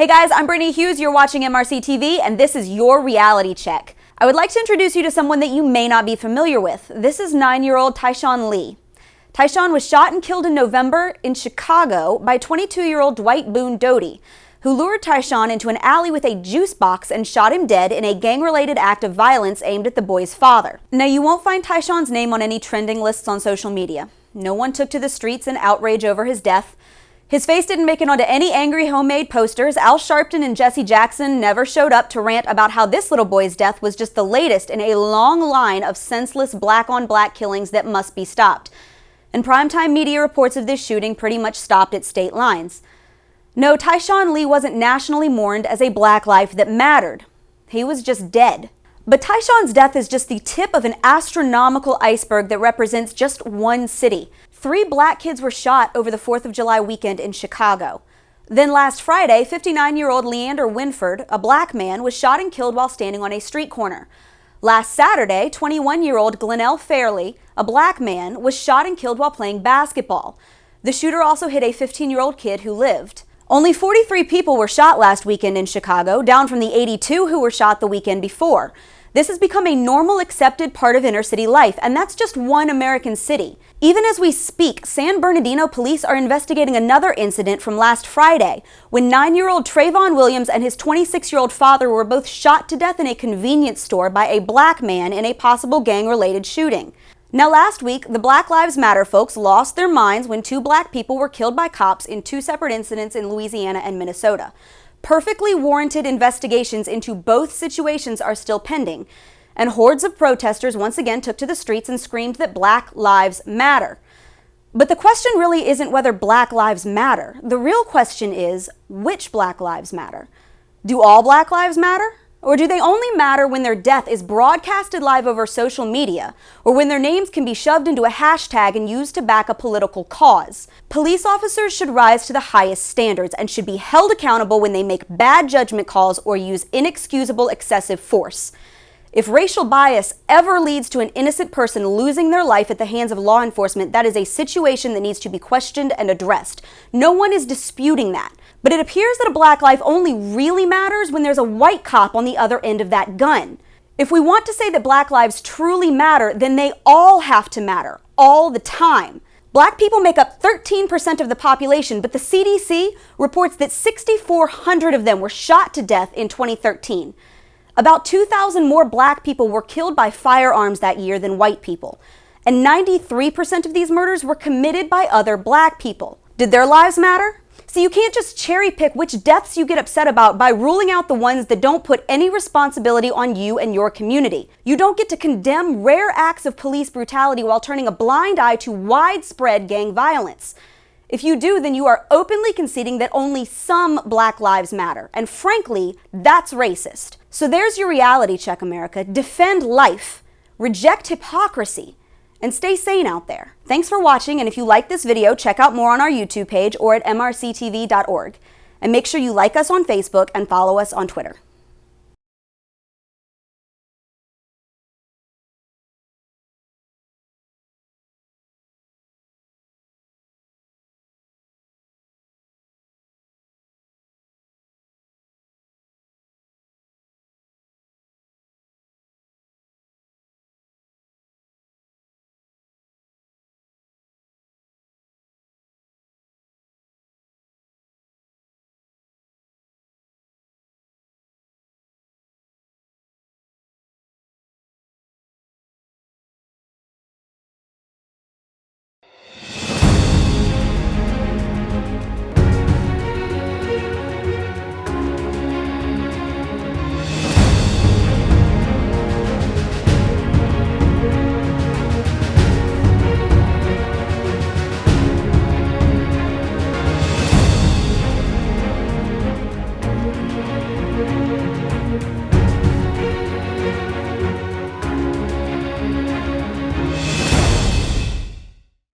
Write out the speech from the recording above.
Hey guys, I'm Brittany Hughes, you're watching MRC TV, and this is your reality check. I would like to introduce you to someone that you may not be familiar with. This is 9-year-old Tyshawn Lee. Tyshawn was shot and killed in November in Chicago by 22-year-old Dwight Boone Doty, who lured Tyshawn into an alley with a juice box and shot him dead in a gang-related act of violence aimed at the boy's father. Now, you won't find Tyshawn's name on any trending lists on social media. No one took to the streets in outrage over his death. His face didn't make it onto any angry homemade posters. Al Sharpton and Jesse Jackson never showed up to rant about how this little boy's death was just the latest in a long line of senseless black-on-black killings that must be stopped. And primetime media reports of this shooting pretty much stopped at state lines. No, Tyshawn Lee wasn't nationally mourned as a black life that mattered. He was just dead. But Tyshawn's death is just the tip of an astronomical iceberg that represents just one city. 3 black kids were shot over the 4th of July weekend in Chicago. Then last Friday, 59-year-old Leander Winford, a black man, was shot and killed while standing on a street corner. Last Saturday, 21-year-old Glenell Fairley, a black man, was shot and killed while playing basketball. The shooter also hit a 15-year-old kid who lived. Only 43 people were shot last weekend in Chicago, down from the 82 who were shot the weekend before. This has become a normal, accepted part of inner-city life, and that's just one American city. Even as we speak, San Bernardino police are investigating another incident from last Friday, when 9-year-old Trayvon Williams and his 26-year-old father were both shot to death in a convenience store by a black man in a possible gang-related shooting. Now, last week, the Black Lives Matter folks lost their minds when 2 black people were killed by cops in 2 separate incidents in Louisiana and Minnesota. Perfectly warranted investigations into both situations are still pending, and hordes of protesters once again took to the streets and screamed that Black Lives Matter. But the question really isn't whether Black Lives matter. The real question is, which Black Lives matter? Do all Black lives matter? Or do they only matter when their death is broadcasted live over social media, or when their names can be shoved into a hashtag and used to back a political cause? Police officers should rise to the highest standards and should be held accountable when they make bad judgment calls or use inexcusable excessive force. If racial bias ever leads to an innocent person losing their life at the hands of law enforcement, that is a situation that needs to be questioned and addressed. No one is disputing that. But it appears that a black life only really matters when there's a white cop on the other end of that gun. If we want to say that black lives truly matter, then they all have to matter, all the time. Black people make up 13% of the population, but the CDC reports that 6,400 of them were shot to death in 2013. About 2,000 more black people were killed by firearms that year than white people. And 93% of these murders were committed by other black people. Did their lives matter? So you can't just cherry pick which deaths you get upset about by ruling out the ones that don't put any responsibility on you and your community. You don't get to condemn rare acts of police brutality while turning a blind eye to widespread gang violence. If you do, then you are openly conceding that only some Black lives matter. And frankly, that's racist. So there's your reality check, America. Defend life, reject hypocrisy, and stay sane out there. Thanks for watching, and if you like this video, check out more on our YouTube page or at mrctv.org. And make sure you like us on Facebook and follow us on Twitter.